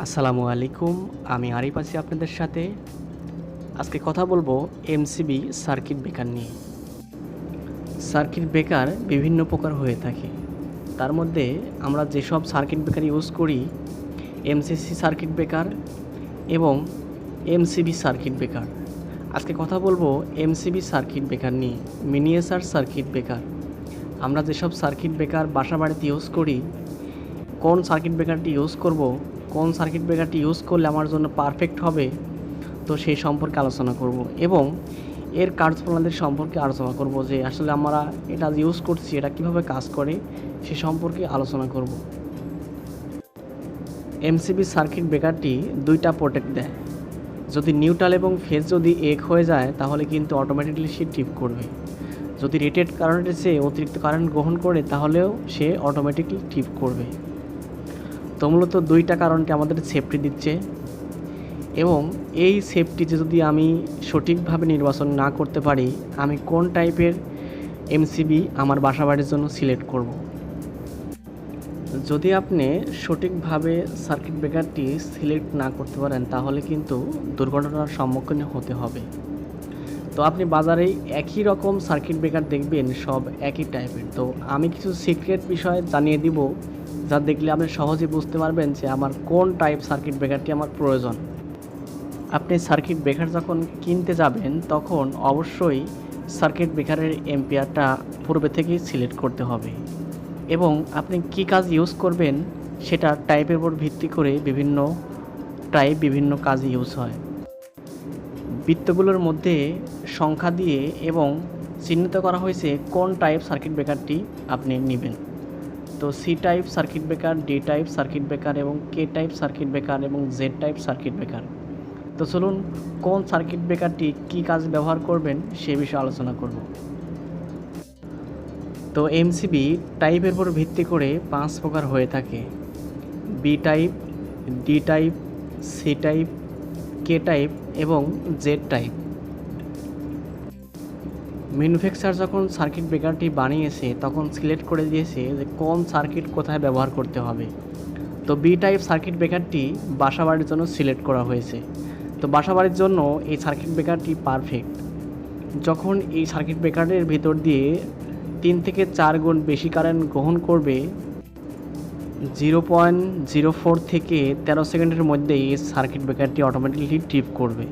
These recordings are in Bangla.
আসসালামু আলাইকুম। আমি আরিফ আছি আপনাদের সাথে। আজকে কথা বলবো এমসিবি সার্কিট ব্রেকার নিয়ে। সার্কিট ব্রেকার বিভিন্ন প্রকার হয়ে থাকে। তার মধ্যে আমরা যেসব সার্কিট ব্রেকার ইউজ করি, এমসিসি সার্কিট ব্রেকার এবং এমসিবি সার্কিট ব্রেকার। আজকে কথা বলবো এমসিবি সার্কিট ব্রেকার নিয়ে, মিনিয়েচার সার্কিট ব্রেকার। আমরা যেসব সার্কিট ব্রেকার বাসা বাড়িতে ইউজ করি, কোন সার্কিট ব্রেকারটি ইউজ করব, কোন সার্কিট ব্রেকারটি ইউজ করলে আমার জন্য পারফেক্ট হবে, তো সেই সম্পর্কে আলোচনা করব এবং এর কার্যপ্রণালী সম্পর্কে আলোচনা করব যে আসলে আমরা এটা ইউজ করছি এটা কিভাবে কাজ করে সে সম্পর্কে আলোচনা করব। এমসিবি সার্কিট ব্রেকারটি দুইটা প্রোটেক্ট দেয়। যদি নিউট্রাল এবং ফেজ যদি এক হয়ে যায় তাহলে কিন্তু অটোমেটিকলি সে ট্রিপ করবে। যদি রেটেড কারেন্টের চেয়ে অতিরিক্ত কারেন্ট গ্রহণ করে তাহলেও সে অটোমেটিকলি ট্রিপ করবে। তো মূলত দুইটা কারণকে আমাদের সেফটি দিচ্ছে এবং এই সেফটি যদি আমি সঠিকভাবে নির্বাচন না করতে পারি, আমি কোন টাইপের এমসিবি আমার বাসা বাড়ির জন্য সিলেক্ট করব। যদি আপনি সঠিকভাবে সার্কিট ব্রেকারটি সিলেক্ট না করতে পারেন তাহলে কিন্তু দুর্ঘটনার সম্মুখীন হতে হবে। তো আপনি বাজারে একই রকম সার্কিট ব্রেকার দেখবেন, সব একই টাইপের। তো আমি কিছু সিক্রেট বিষয় জানিয়ে দিব যা দেখলে আপনি সহজে বুঝতে পারবেন যে আমার কোন টাইপ সার্কিট ব্রেকারটি আমার প্রয়োজন। আপনি সার্কিট ব্রেকার যখন কিনতে যাবেন তখন অবশ্যই সার্কিট ব্রেকারের এম্পিয়ারটা পূর্বে থেকেই সিলেক্ট করতে হবে এবং আপনি কি কাজ ইউজ করবেন সেটা টাইপের উপর ভিত্তি করে বিভিন্ন টাইপ বিভিন্ন কাজে ইউজ হয়। বৃত্তগুলোর মধ্যে সংখ্যা দিয়ে এবং চিহ্নিত করা হয়েছে কোন টাইপ সার্কিট ব্রেকারটি আপনি নেবেন। তো C type circuit breaker, D type circuit breaker এবং কে টাইপ সার্কিট ব্রেকার এবং জেড টাইপ সার্কিট ব্রেকার। তো চলুন কোন সার্কিট ব্রেকারটি কী কাজ ব্যবহার করবেন সে বিষয়ে আলোচনা করব। তো এমসিবি টাইপের উপর ভিত্তি করে 5 প্রকার হয়ে থাকে: B type, D type, C type, K type এবং জেড টাইপ। ম্যানুফ্যাকচার যখন সার্কিট ব্রেকারটি বানিয়েছে তখন সিলেক্ট করে দিয়েছে যে কোন সার্কিট কোথায় ব্যবহার করতে হবে। তো বি টাইপ সার্কিট ব্রেকারটি বাসাবাড়ির জন্য সিলেক্ট করা হয়েছে। তো বাসাবাড়ির জন্য এই সার্কিট ব্রেকারটি পারফেক্ট। যখন এই সার্কিট ব্রেকারের ভিতর দিয়ে 3 থেকে 4 গুণ বেশি কারেন্ট গ্রহণ করবে, 0.04 থেকে 13 সেকেন্ডের মধ্যে এই সার্কিট ব্রেকারটি অটোমেটিকলি ট্রিপ করবে।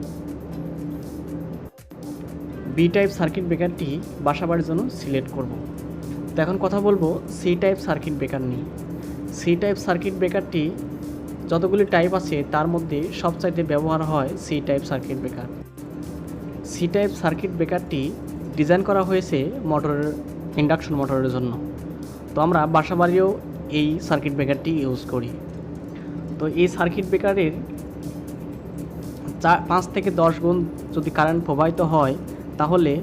বি টাইপ সার্কিট ব্রেকারটি বাসাবাড়ির জন্য সিলেক্ট করব। তো এখন কথা বলবো সি টাইপ সার্কিট ব্রেকার নিয়ে। সি টাইপ সার্কিট ব্রেকারটি যতগুলি টাইপ আছে তার মধ্যে সবচাইতে ব্যবহার হয় C type circuit breaker. C type circuit ব্রেকারটি ডিজাইন করা হয়েছে ইন্ডাকশন মোটরের জন্য। তো আমরা বাসাবাড়িও এই সার্কিট ব্রেকারটি ইউজ করি। তো এই সার্কিট ব্রেকারের 5 থেকে 10 গুণ যদি কারেন্ট প্রবাহিত হয় তাহলে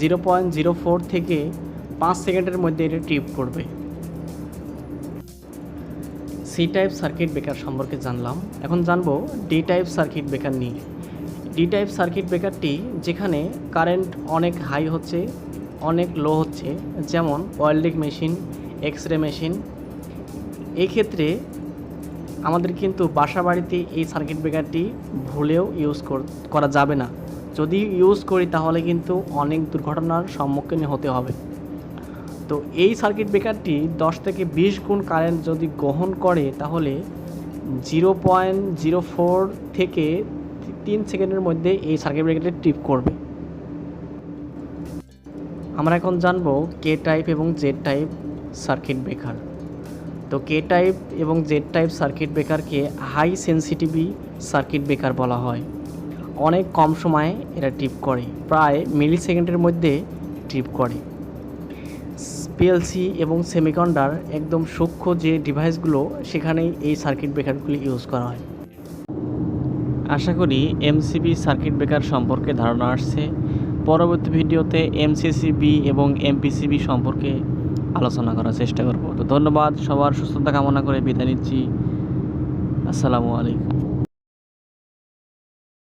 0.04 থেকে 5 সেকেন্ডের মধ্যে এটা ট্রিপ করবে। সি টাইপ সার্কিট ব্রেকার সম্পর্কে জানলাম, এখন জানবো ডি টাইপ সার্কিট ব্রেকার নিয়ে। ডি টাইপ সার্কিট ব্রেকারটি যেখানে কারেন্ট অনেক হাই হচ্ছে, অনেক লো হচ্ছে, যেমন welding machine, X ray machine. এই ক্ষেত্রে আমাদের কিন্তু বাসা বাড়িতে এই সার্কিট ব্রেকারটি ভুলেও ইউজ করা যাবে না। যদি ইউজ করি তাহলে কিন্তু অনেক দুর্ঘটনার সম্মুখীন হতে হবে। তো এই সার্কিট ব্রেকারটি 10 থেকে 20 গুণ কারেন্ট যদি গ্রহণ করে তাহলে 0.04 থেকে 3 সেকেন্ডের মধ্যে এই সার্কিট ব্রেকারটি ট্রিপ করবে। আমরা এখন জানবো কে টাইপ এবং জেড টাইপ সার্কিট ব্রেকার। তো কে টাইপ এবং জেড টাইপ সার্কিট ব্রেকারকে হাই সেন্সিটিভি সার্কিট ব্রেকার বলা হয়। অনেক কম সময়ে এরা ট্রিপ করে, প্রায় মিলি সেকেন্ডের মধ্যে ট্রিপ করে। পিএলসি এবং সেমিকন্ডাক্টর একদম সূক্ষ্ম যে ডিভাইসগুলো সেখানেই এই সার্কিট ব্রেকারগুলি ইউজ করা হয়। আশা করি এমসিবি সার্কিট ব্রেকার সম্পর্কে ধারণা আসছে। পরবর্তী ভিডিওতে এমসিসিবি এবং এমপিসিবি সম্পর্কে আলোচনা করার চেষ্টা করব। তো ধন্যবাদ, সবার সুস্থতা কামনা করে বিদায় নিচ্ছি। আসসালামু আলাইকুম।